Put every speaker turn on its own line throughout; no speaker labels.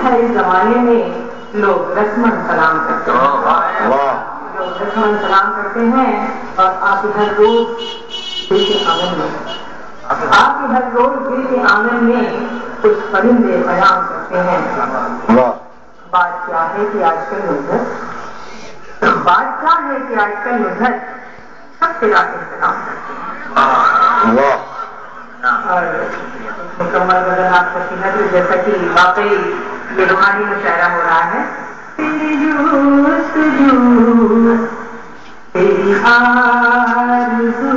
ہے اس زمانے میں لوگ رسمن سلام کرتے ہیں، لوگ رسمن سلام کرتے ہیں اور آپ ہر روز دل کے آنگن میں کچھ پرندے بیان کرتے ہیں۔ بات کیا ہے کہ آج کل مدت سب سے زیادہ احترام کرتے ہیں اور مکمل بدن آپ سکتی ہے تو جیسا کہ واقعی یہ روحانی مشاعرہ ہو رہا ہے۔ تیری جستجو تیری آرزو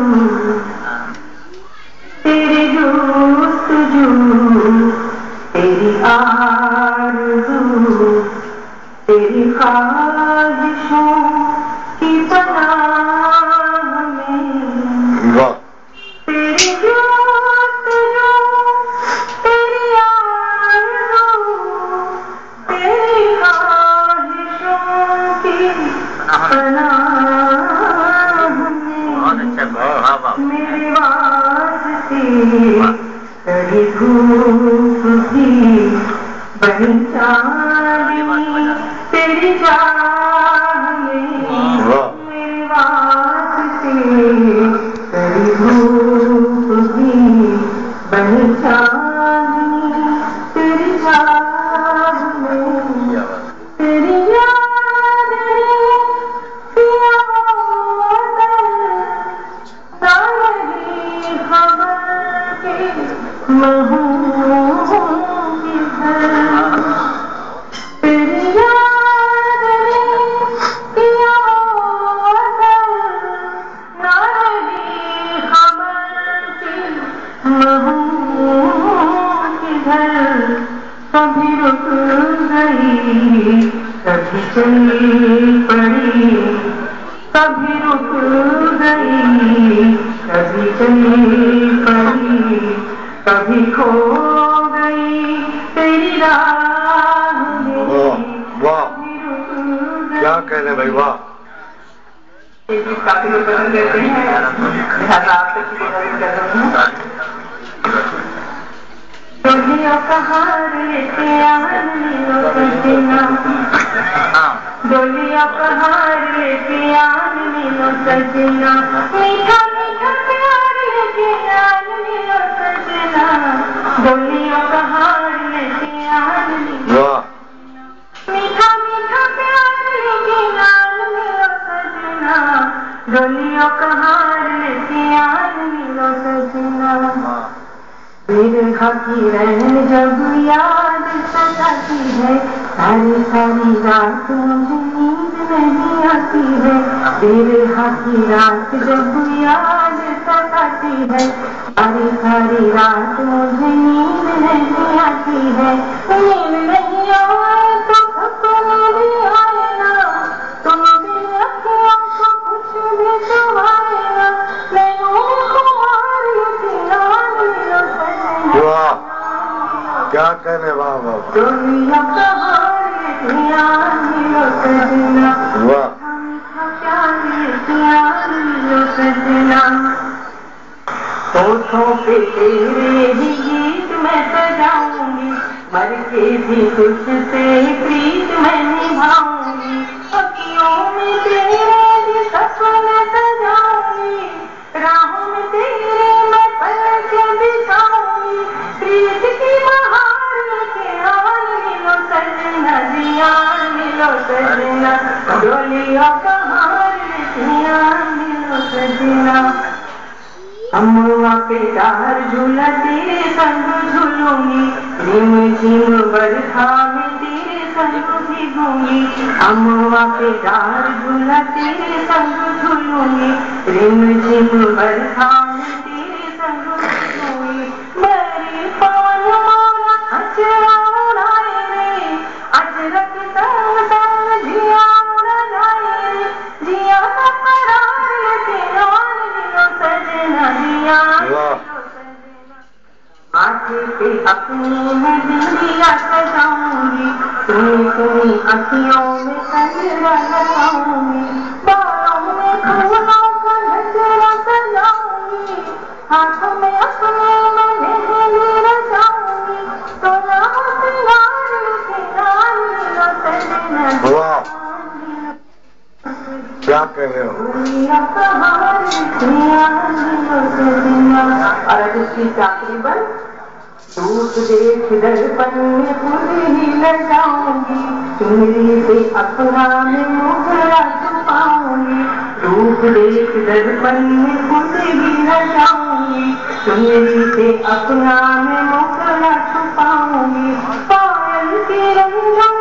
تیری جستجو تیری آرزو تیری خواہشوں کی پناہ میں تیری جستجو تیری آرزو تیری خواہشوں کی پناہ میں میرے واسطے کڑی دھوپ بھی بنی چاندنی تیری چاہ میں میرے واسطے کڑی دھوپ بھی بنی چاندنی تیری چاہ میں تیری یاد پیا ساری خبر کے مہوں کی گھر تیری یاد پیا ساری خبر کے مہوں کی گھر کبھی رک گئی کبھی چلی پڑی کبھی رک گئی کبھی چلی پڑی کبھی کھو گئی تیری راہ میں کبھی رک گئی۔
کیا کہنے بھائی، واہ!
کافی لوگ پسند کرتے ہیں، لہٰذا آپ سے کسی طرح کر رہے ہیں۔ ڈولیوں کا ہار لیتے آن لو سجنا ڈولیوں کا ہار لیتے آن لو سجنا میٹھا میٹھا پیار لیتے آن لو سجنا ڈولیوں کا ہار لیتے آن لو میٹھا میٹھا پیار لیتے آن لو سجنا ڈولیوں کا ہار لیتے آن لو سجنا بیرہا کی رہن جب یاد ستاتی ہے ساری ساری رات مجھے نیند نہیں آتی ہے بیرہا کی رات جب یاد ستاتی ہے ساری ساری رات مجھے نیند نہیں آتی ہے نیند نہیں آئے تو سپنے بھی آئے نا تم بھی رکھو تو کچھ بھی تو آئے نا میں
کیا کہنے، واہ واہ
دنیا کا
واہ!
ہوٹھوں پہ تیرے ہی گیت میں سجاؤں گی مر کے بھی تجھ سے پریت میں نبھاؤں گی اکھیوں میں تیرے بھی سپنے سجاؤں گی راہوں میں تیرے میں پلک بچھاؤں گی پریت کی بہار کے آن ملو سجنا جی آن ملو سجنا ڈولیوں کا ہار جی آن ملو سجنا امواں کے ڈار جھولا تیرے سنگ جھولوں گی رم جھم برکھا میں تیرے سنگ بھیگوں گی امواں کے ڈار جھولا تیرے سنگ جھولوں گی رم جھم برکھا میں تیرے سنگ بھیگوں گی میری پان مارا اچرا اڑائے رے اچرک تنگ تنگ جیا اڑ جائے رے جیا کا قرار لیتے آن ملو سجنا جیا ماتھے پہ اپنی میں بندیا سجاؤں گی تمہیں اکھیوں میں کجرا لگاؤں گی بالوں میں پھولوں کا گجرا سجاؤں گی ہاتھوں میں اپنے میں مہندی رچاؤں گی تو نام سنگار کے
کیا کر رہے ہو؟
اور اب اس کی تقریباً روپ دیکھ درپن میں خود ہی لڑ جاؤں گی، چنری سے اپنا میں مغرا چھپاؤں گی، روپ دیکھ درپن میں خود ہی لڑ جاؤں گی، چنری سے اپنا میں مغرا چھپاؤں گی، پائل کی رنگوں